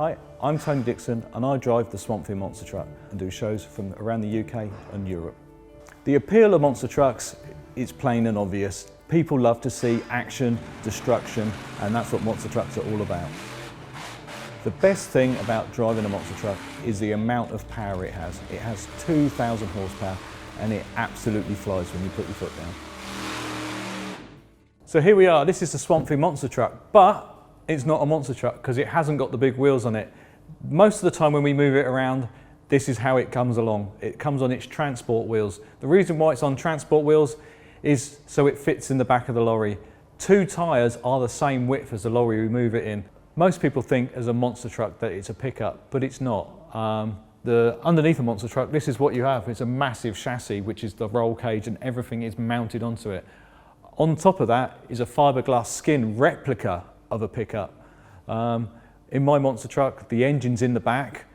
Hi, I'm Tony Dixon and I drive the Swamp Thing monster truck and do shows from around the UK and Europe. The appeal of monster trucks is plain and obvious. People love to see action, destruction, and that's what monster trucks are all about. The best thing about driving a monster truck is the amount of power it has. It has 2,000 horsepower and it absolutely flies when you put your foot down. So here we are, this is the Swamp Thing monster truck, but it's not a monster truck because it hasn't got the big wheels on it. Most of the time when we move it around, this is how it comes along. It comes on its transport wheels. The reason why it's on transport wheels is so it fits in the back of the lorry. Two tyres are the same width as the lorry we move it in. Most people think as a monster truck that it's a pickup, but it's not. Underneath a monster truck, this is what you have. It's a massive chassis, which is the roll cage, and everything is mounted onto it. On top of that is a fiberglass skin replica of a pickup. In my monster truck, the engine's in the back,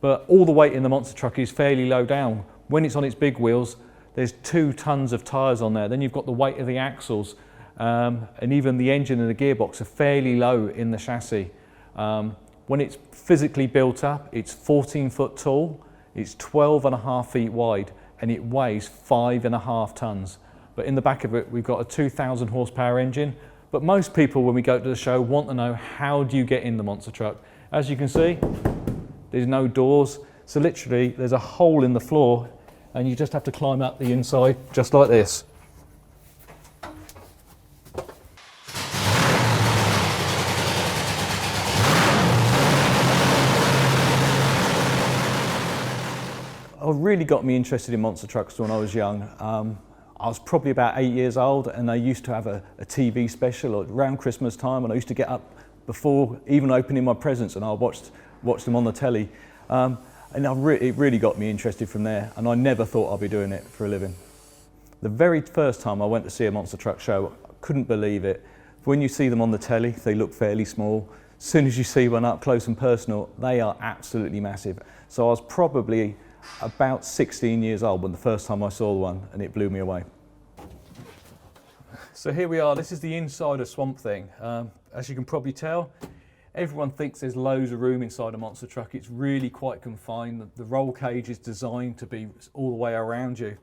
but all the weight in the monster truck is fairly low down. When it's on its big wheels, there's 2 tons of tyres on there. Then you've got the weight of the axles, and even the engine and the gearbox are fairly low in the chassis. When it's physically built up, it's 14 foot tall, it's 12.5 feet wide, and it weighs 5.5 tons. But in the back of it, we've got a 2,000 horsepower engine. But most people, when we go to the show, want to know, how do you get in the monster truck? As you can see, there's no doors. So literally, there's a hole in the floor, and you just have to climb up the inside, just like this. What really got me interested in monster trucks when I was young. I was probably about 8 years old, and they used to have a TV special around Christmas time, and I used to get up before even opening my presents and I watched them on the telly. And it really got me interested from there, and I never thought I'd be doing it for a living. The very first time I went to see a monster truck show, I couldn't believe it. When you see them on the telly, they look fairly small. As soon as you see one up close and personal, they are absolutely massive. So I was probably about 16 years old when the first time I saw one, and it blew me away. So here we are, this is the inside of Swamp Thing. As you can probably tell, everyone thinks there's loads of room inside a monster truck. It's really quite confined. The roll cage is designed to be all the way around you.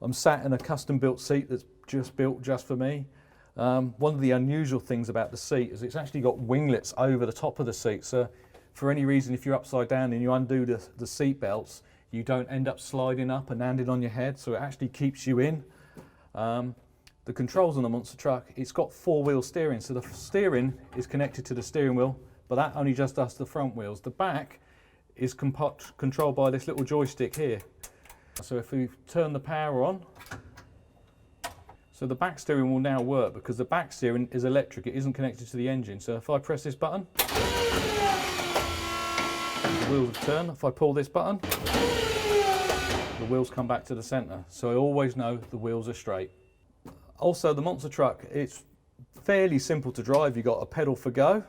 I'm sat in a custom built seat that's just built just for me. One of the unusual things about the seat is it's actually got winglets over the top of the seat. So for any reason, if you're upside down and you undo the seat belts, you don't end up sliding up and landing on your head, so it actually keeps you in. The controls on the monster truck, it's got 4-wheel steering, so the steering is connected to the steering wheel, but that only just does the front wheels. The back is controlled by this little joystick here. So if we turn the power on, so the back steering will now work because the back steering is electric, it isn't connected to the engine. So if I press this button, the wheels turn. If I pull this button, the wheels come back to the centre. So I always know the wheels are straight. Also, the monster truck, it's fairly simple to drive. You've got a pedal for go,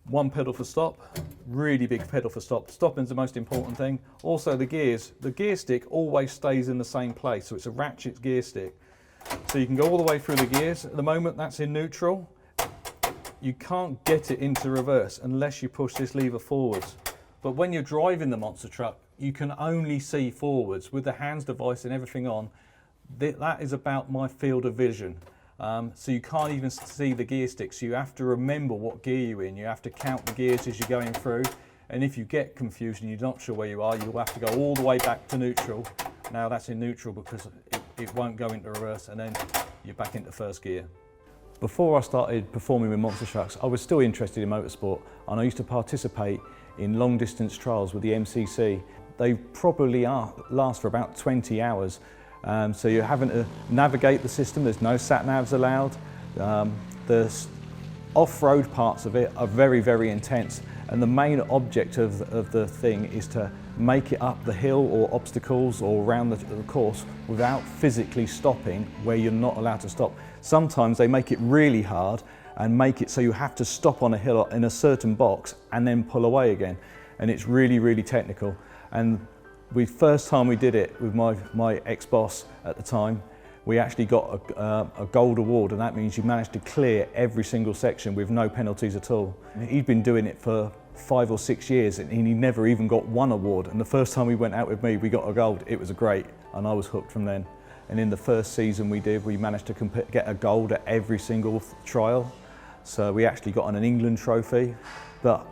1 pedal for stop, really big pedal for stop. Stopping's the most important thing. Also the gears. The gear stick always stays in the same place, so it's a ratchet gear stick. So you can go all the way through the gears. At the moment, that's in neutral. You can't get it into reverse unless you push this lever forwards. But when you're driving the monster truck, you can only see forwards. With the hands device and everything on, that is about my field of vision. So you can't even see the gear sticks. You have to remember what gear you're in. You have to count the gears as you're going through. And if you get confused and you're not sure where you are, you'll have to go all the way back to neutral. Now that's in neutral because it won't go into reverse, and then you're back into first gear. Before I started performing with monster trucks, I was still interested in motorsport, and I used to participate in long distance trials with the MCC. They probably last for about 20 hours. So you're having to navigate the system, there's no sat-navs allowed. The off-road parts of it are very, very intense, and the main object of the thing is to make it up the hill or obstacles or around the course without physically stopping where you're not allowed to stop. Sometimes they make it really hard and make it so you have to stop on a hill in a certain box and then pull away again, and it's really, really technical. And the first time we did it with my ex-boss at the time, we actually got a gold award, and that means you managed to clear every single section with no penalties at all. He'd been doing it for 5 or 6 years and he never even got one award, and the first time he went out with me we got a gold. It was great and I was hooked from then. And in the first season we managed to get a gold at every single trial. So we actually got an England trophy, but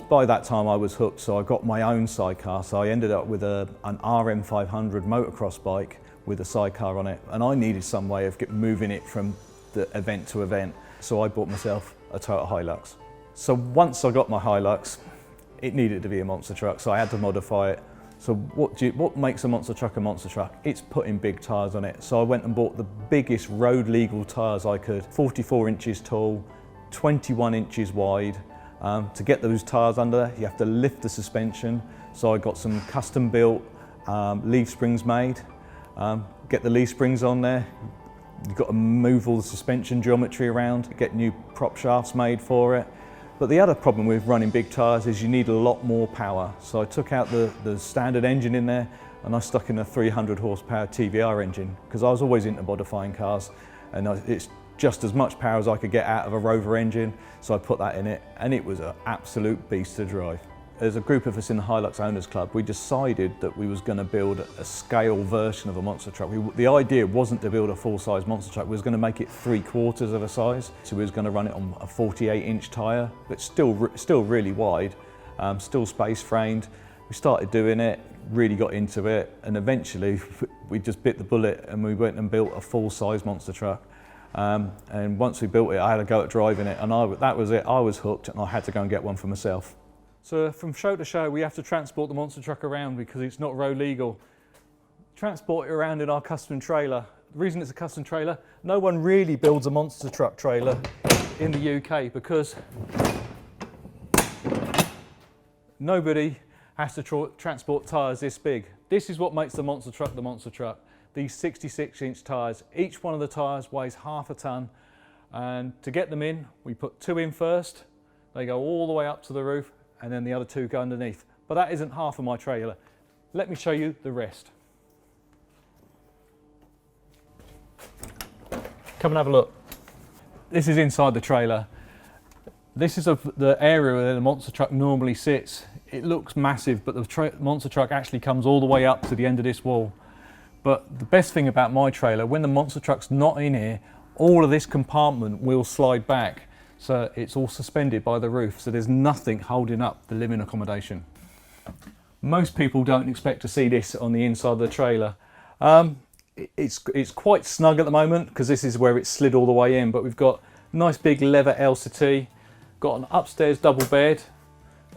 by that time I was hooked, so I got my own sidecar. So I ended up with an RM500 motocross bike with a sidecar on it, and I needed some way of moving it from the event to event. So I bought myself a Toyota Hilux. So once I got my Hilux, it needed to be a monster truck, so I had to modify it. So what makes a monster truck a monster truck? It's putting big tyres on it. So I went and bought the biggest road legal tyres I could, 44 inches tall, 21 inches wide. To get those tyres under there, you have to lift the suspension. So I got some custom built leaf springs made. Get the leaf springs on there. You've got to move all the suspension geometry around, get new prop shafts made for it. But the other problem with running big tyres is you need a lot more power. So I took out the standard engine in there and I stuck in a 300 horsepower TVR engine, because I was always into modifying cars, and it's just as much power as I could get out of a Rover engine. So I put that in it and it was an absolute beast to drive. As a group of us in the Hilux Owners Club, we decided that we was going to build a scale version of a monster truck. The idea wasn't to build a full-size monster truck, we was going to make it 3/4 of a size. So we was going to run it on a 48-inch tyre, but still really wide, still space framed. We started doing it, really got into it, and eventually we just bit the bullet and we went and built a full-size monster truck. And once we built it, I had to go at driving it, and that was it. I was hooked and I had to go and get one for myself. So from show to show, we have to transport the monster truck around because it's not road legal. Transport it around in our custom trailer. The reason it's a custom trailer, no one really builds a monster truck trailer in the UK because nobody has to transport tyres this big. This is what makes the monster truck the monster truck. These 66-inch tyres. Each one of the tyres weighs half a tonne, and to get them in, we put 2 in first. They go all the way up to the roof, and then the other 2 go underneath. But that isn't half of my trailer. Let me show you the rest. Come and have a look. This is inside the trailer. This is the area where the monster truck normally sits. It looks massive, but the monster truck actually comes all the way up to the end of this wall. But the best thing about my trailer, when the monster truck's not in here, all of this compartment will slide back. So it's all suspended by the roof, so there's nothing holding up the living accommodation. Most people don't expect to see this on the inside of the trailer. It's quite snug at the moment because this is where it's slid all the way in, but we've got nice big leather LCT, got an upstairs double bed,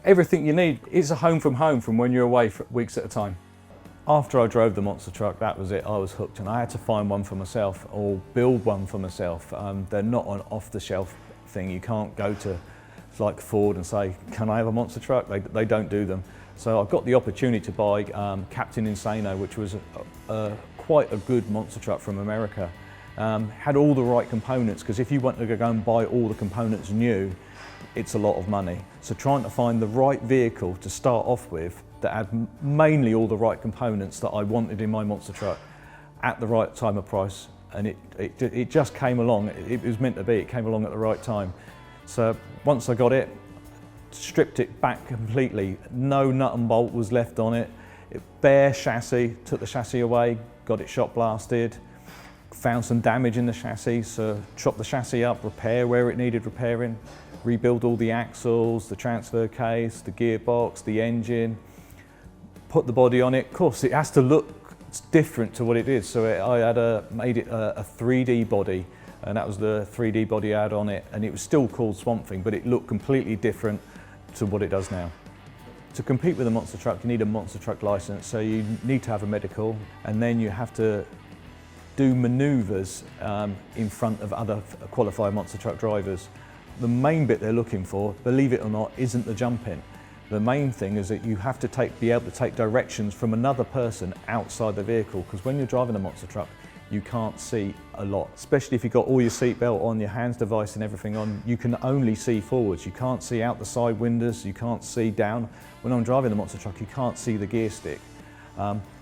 everything you need. It's a home from when you're away for weeks at a time. After I drove the monster truck, that was it. I was hooked and I had to find one for myself or build one for myself. They're not an off-the-shelf thing. You can't go to like Ford and say, can I have a monster truck? They don't do them. So I got the opportunity to buy Captain Insano, which was quite a good monster truck from America. Had all the right components, because if you want to go and buy all the components new, it's a lot of money. So trying to find the right vehicle to start off with that had mainly all the right components that I wanted in my monster truck at the right time of price, and it just came along. It was meant to be. It came along at the right time. So once I got it, stripped it back completely. No nut and bolt was left on it. Bare chassis, took the chassis away, got it shot blasted, found some damage in the chassis, so chopped the chassis up, repair where it needed repairing, rebuild all the axles, the transfer case, the gearbox, the engine, put the body on it. Of course, it has to look different to what it is, so I had made it a 3D body, and that was the 3D body I had on it, and it was still called Swamp Thing, but it looked completely different to what it does now. To compete with a monster truck, you need a monster truck license, so you need to have a medical, and then you have to do manoeuvres in front of other qualified monster truck drivers. The main bit they're looking for, believe it or not, isn't the jumping. The main thing is that you have to be able to take directions from another person outside the vehicle, because when you're driving a monster truck, you can't see a lot. Especially if you've got all your seatbelt on, your hands device and everything on, you can only see forwards. You can't see out the side windows, you can't see down. When I'm driving the monster truck, you can't see the gear stick.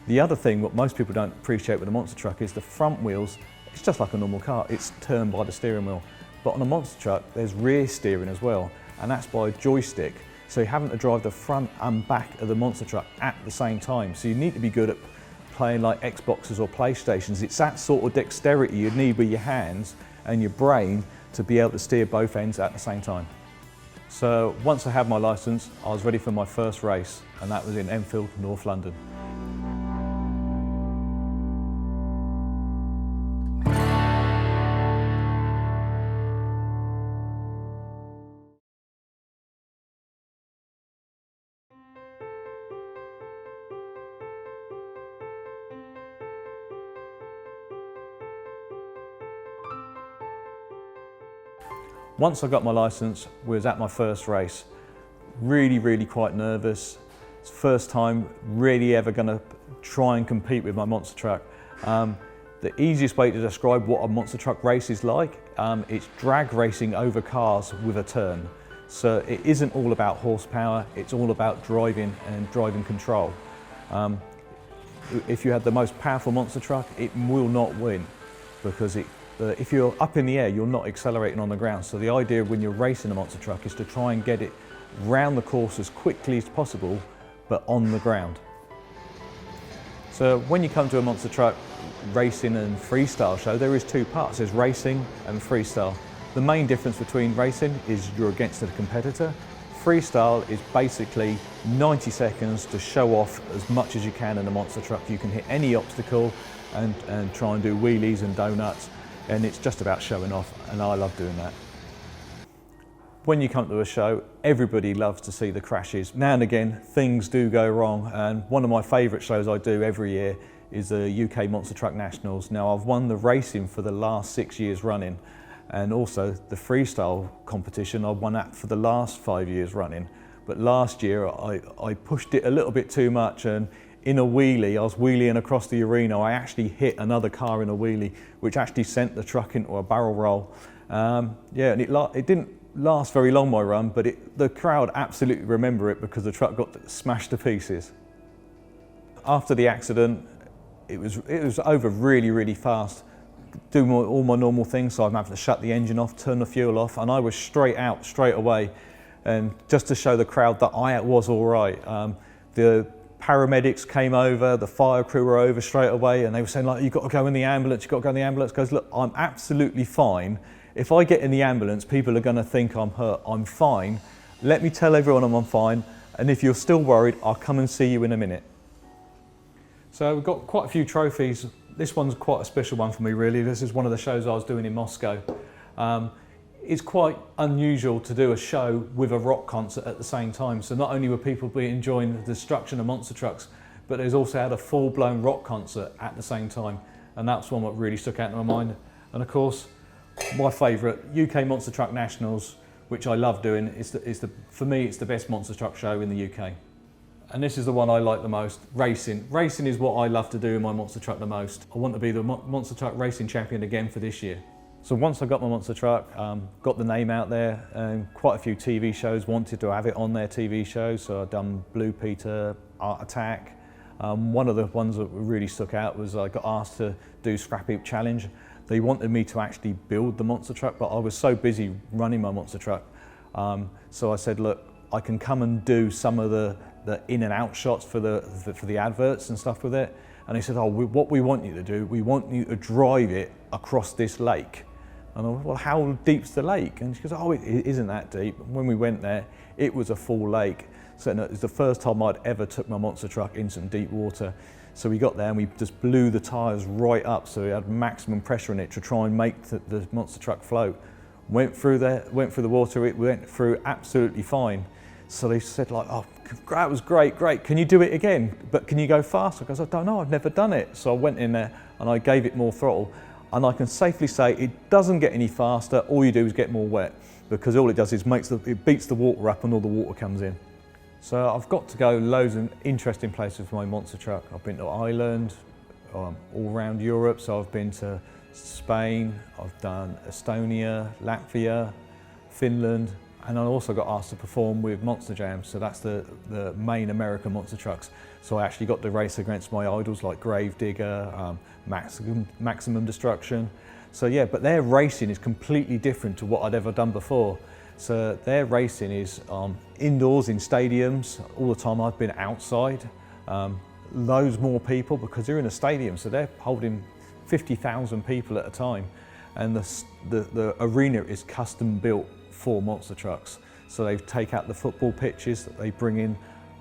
The other thing, what most people don't appreciate with a monster truck, is the front wheels it's just like a normal car, it's turned by the steering wheel. But on a monster truck, there's rear steering as well, and that's by a joystick. So you're having to drive the front and back of the monster truck at the same time. So you need to be good at playing like Xboxes or PlayStations. It's that sort of dexterity you need with your hands and your brain to be able to steer both ends at the same time. So once I had my licence, I was ready for my first race, and that was in Enfield, North London. Once I got my licence, we was at my first race. Really quite nervous. It's the first time really ever gonna try and compete with my monster truck. The easiest way to describe what a monster truck race is like, it's drag racing over cars with a turn. So it isn't all about horsepower, it's all about driving and driving control. If you had the most powerful monster truck, it will not win, because if you're up in the air, you're not accelerating on the ground. So the idea when you're racing a monster truck is to try and get it round the course as quickly as possible, but on the ground. So when you come to a monster truck racing and freestyle show, there is two parts. There's racing and freestyle. The main difference between racing is you're against a competitor. Freestyle is basically 90 seconds to show off as much as you can in a monster truck. You can hit any obstacle and try and do wheelies and donuts. And it's just about showing off, and I love doing that. When you come to a show, everybody loves to see the crashes. Now and again, things do go wrong, and one of my favourite shows I do every year is the UK Monster Truck Nationals. Now, I've won the racing for the last 6 years running, and also the freestyle competition, I've won that for the last 5 years running. But last year, I pushed it a little bit too much, and in a wheelie, I was wheeling across the arena, I actually hit another car in a wheelie, which actually sent the truck into a barrel roll. Yeah, and it didn't last very long, my run, but the crowd absolutely remember it because the truck got smashed to pieces. After the accident, it was over really fast. Do all my normal things, so I'm having to shut the engine off, turn the fuel off, and I was straight out, straight away, and just to show the crowd that I was all right. The paramedics came over, the fire crew were over straight away, and they were saying, like, you've got to go in the ambulance, you've got to go in the ambulance. Goes, look, I'm absolutely fine. If I get in the ambulance, people are going to think I'm hurt. I'm fine. Let me tell everyone I'm fine, and if you're still worried, I'll come and see you in a minute. So we've got quite a few trophies. This one's quite a special one for me, really. This is one of the shows I was doing in Moscow. It's quite unusual to do a show with a rock concert at the same time. So not only were people enjoying the destruction of monster trucks, but there's also had a full-blown rock concert at the same time. And that's one that really stuck out in my mind. And of course, my favourite, UK Monster Truck Nationals, which I love doing, for me, it's the best monster truck show in the UK. And this is the one I like the most, racing. Racing is what I love to do in my monster truck the most. I want to be the monster truck racing champion again for this year. So once I got my monster truck, got the name out there, and quite a few TV shows wanted to have it on their TV shows. So I've done Blue Peter, Art Attack. One of the ones that really stuck out was I got asked to do Scrap Heap Challenge. They wanted me to actually build the monster truck, but I was so busy running my monster truck. So I said, look, I can come and do some of the in and out shots for the adverts and stuff with it. And they said, oh, what we want you to do, we want you to drive it across this lake. And I went, well, how deep's the lake? And she goes, oh, it isn't that deep. And when we went there, it was a full lake. So it was the first time I'd ever took my monster truck in some deep water. So we got there and we just blew the tyres right up, so it had maximum pressure in it to try and make the monster truck float. Went through the water, it went through absolutely fine. So they said, like, oh, that was great, can you do it again? But can you go faster? I goes, I don't know, I've never done it. So I went in there and I gave it more throttle. And I can safely say it doesn't get any faster, all you do is get more wet, because all it does is it beats the water up and all the water comes in. So I've got to go loads of interesting places with my monster truck. I've been to Ireland, all around Europe, so I've been to Spain, I've done Estonia, Latvia, Finland, And I also got asked to perform with Monster Jam, so that's the main American monster trucks. So I actually got to race against my idols like Gravedigger, Maximum Destruction. So yeah, but their racing is completely different to what I'd ever done before. So their racing is indoors in stadiums all the time. I've been outside, loads more people because they're in a stadium, so they're holding 50,000 people at a time. And the arena is custom built for monster trucks. So they take out the football pitches, they bring in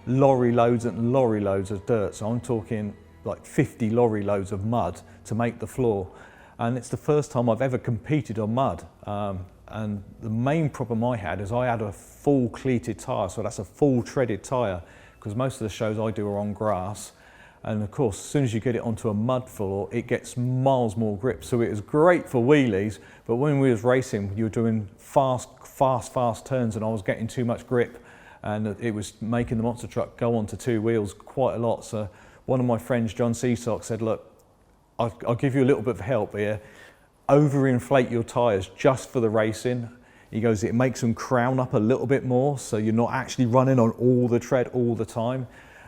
lorry loads and lorry loads of dirt. So I'm talking like 50 lorry loads of mud to make the floor. And it's the first time I've ever competed on mud. And the main problem I had is I had a full cleated tyre, so that's a full treaded tyre, because most of the shows I do are on grass. And of course, as soon as you get it onto a mud floor, it gets miles more grip. So it was great for wheelies, but when we was racing, you were doing fast turns and I was getting too much grip, and it was making the monster truck go onto two wheels quite a lot. So one of my friends, John Seasock, said, look, I'll give you a little bit of help here. Overinflate your tyres just for the racing. He goes, it makes them crown up a little bit more, so you're not actually running on all the tread all the time.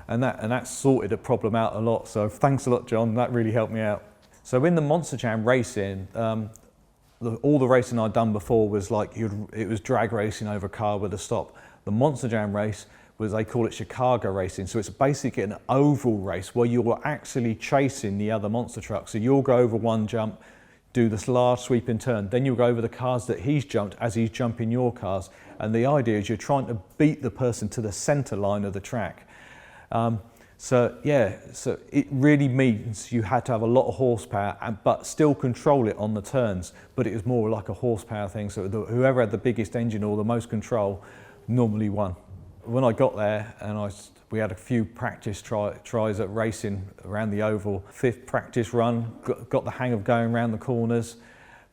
And that sorted the problem out a lot. So thanks a lot, John, that really helped me out. So in the Monster Jam racing, all the racing I'd done before was like, it was drag racing over a car with a stop. The Monster Jam race was, they call it Chicago racing. So it's basically an oval race where you're actually chasing the other monster truck. So you'll go over one jump, do this large sweeping turn, then you'll go over the cars that he's jumped as he's jumping your cars. And the idea is you're trying to beat the person to the center line of the track. So it really means you had to have a lot of horsepower, but still control it on the turns. But it was more like a horsepower thing. So whoever had the biggest engine or the most control normally won. When I got there, and we had a few practice tries at racing around the oval. 5th practice run, got the hang of going around the corners.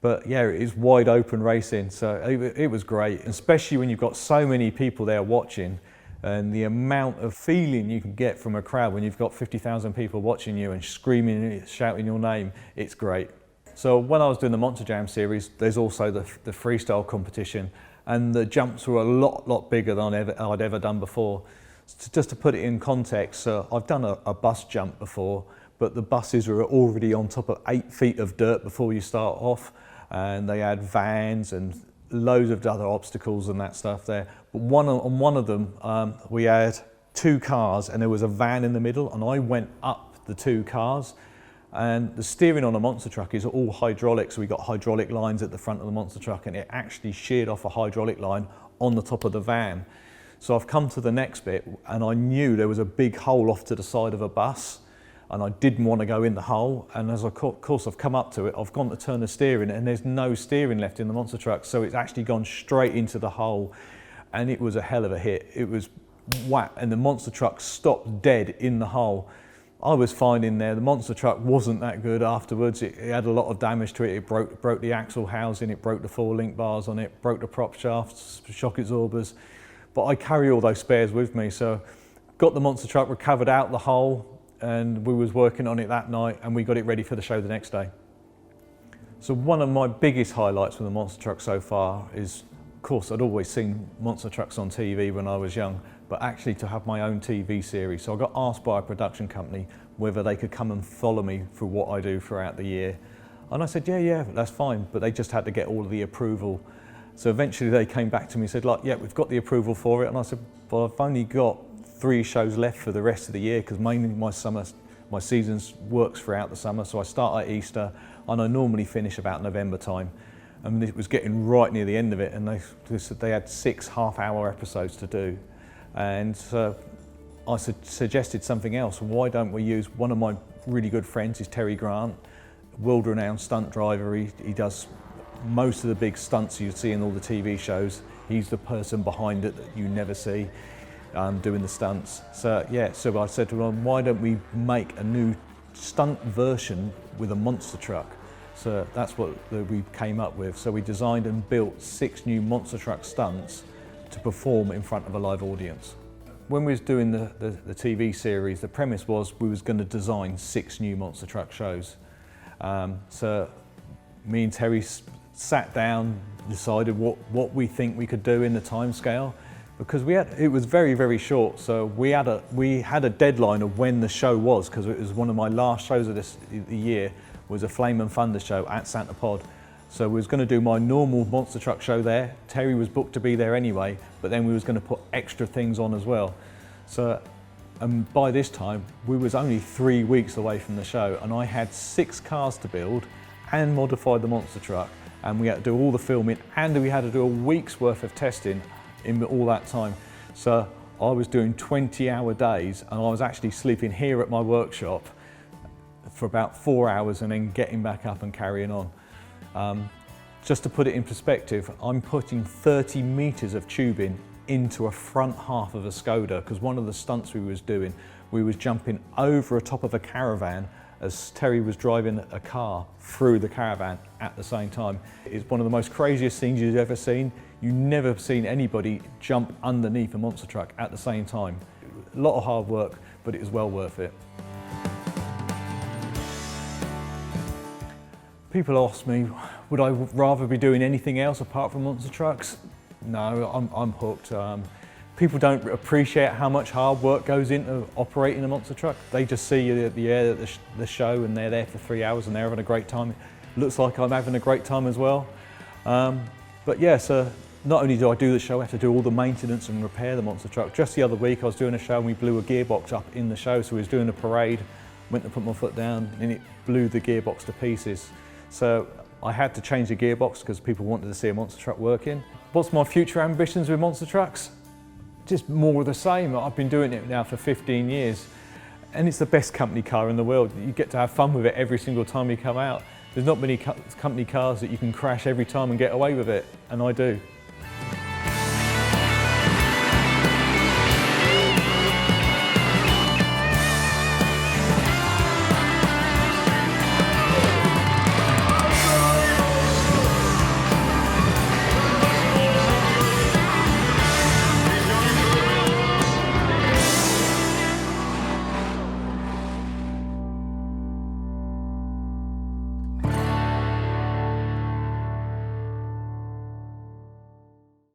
But yeah, it is wide open racing, so it was great, especially when you've got so many people there watching. And the amount of feeling you can get from a crowd when you've got 50,000 people watching you and screaming, shouting your name, it's great. So when I was doing the Monster Jam series, there's also the freestyle competition, and the jumps were a lot bigger than I'd ever done before. Just to put it in context, I've done a bus jump before, but the buses were already on top of 8 feet of dirt before you start off, and they had vans and loads of other obstacles and that stuff there. But on one of them, we had 2 cars and there was a van in the middle, and I went up the 2 cars, and the steering on a monster truck is all hydraulic, so we got hydraulic lines at the front of the monster truck, and it actually sheared off a hydraulic line on the top of the van. So I've come to the next bit, and I knew there was a big hole off to the side of a bus, and I didn't want to go in the hole. And as of course I've come up to it, I've gone to turn the steering, and there's no steering left in the monster truck, so it's actually gone straight into the hole, and it was a hell of a hit. It was whack, and the monster truck stopped dead in the hole. I was fine in there. The monster truck wasn't that good afterwards. It had a lot of damage to it. It broke the axle housing, it broke the 4 link bars on it, broke the prop shafts, shock absorbers. But I carry all those spares with me, so got the monster truck recovered out the hole, and we was working on it that night, and we got it ready for the show the next day. So one of my biggest highlights from the monster truck so far is, of course, I'd always seen monster trucks on TV when I was young, but actually to have my own TV series. So I got asked by a production company whether they could come and follow me for what I do throughout the year. And I said, yeah, that's fine, but they just had to get all of the approval. So eventually they came back to me and said, like, yeah, we've got the approval for it. And I said, well, I've only got 3 shows left for the rest of the year, because mainly my seasons works throughout the summer. So I start at Easter, and I normally finish about November time. And it was getting right near the end of it, and they said they had 6 half-hour episodes to do. And so I suggested something else. Why don't we use one of my really good friends, is Terry Grant, world-renowned stunt driver. He does most of the big stunts you see in all the TV shows. He's the person behind it that you never see doing the stunts. So yeah, so I said to him, why don't we make a new stunt version with a monster truck? So that's what we came up with. So we designed and built 6 new monster truck stunts to perform in front of a live audience. When we was doing the TV series, the premise was we was going to design 6 new monster truck shows. So me and Terry sat down, decided what we think we could do in the time scale, because it was very, very short. So we had a deadline of when the show was, because it was one of my last shows of the year, was a Flame and Thunder show at Santa Pod. So we was going to do my normal monster truck show there. Terry was booked to be there anyway, but then we was going to put extra things on as well. So by this time, we was only 3 weeks away from the show, and I had 6 cars to build and modify the monster truck, and we had to do all the filming, and we had to do a week's worth of testing in all that time. So I was doing 20-hour days, and I was actually sleeping here at my workshop for about 4 hours and then getting back up and carrying on. Just to put it in perspective, I'm putting 30 meters of tubing into a front half of a Skoda, because one of the stunts we was doing, we was jumping over a top of a caravan as Terry was driving a car through the caravan at the same time. It's one of the most craziest things you've ever seen. You've never seen anybody jump underneath a monster truck at the same time. A lot of hard work, but it was well worth it. People ask me, would I rather be doing anything else apart from monster trucks? No, I'm hooked. People don't appreciate how much hard work goes into operating a monster truck. They just see you at the show, and they're there for 3 hours and they're having a great time. It looks like I'm having a great time as well. But yeah, so not only do I do the show, I have to do all the maintenance and repair the monster truck. Just the other week I was doing a show and we blew a gearbox up in the show, so we was doing a parade, went to put my foot down and it blew the gearbox to pieces. So I had to change the gearbox because people wanted to see a monster truck working. What's my future ambitions with monster trucks? Just more of the same. I've been doing it now for 15 years and it's the best company car in the world. You get to have fun with it every single time you come out. There's not many company cars that you can crash every time and get away with it, and I do.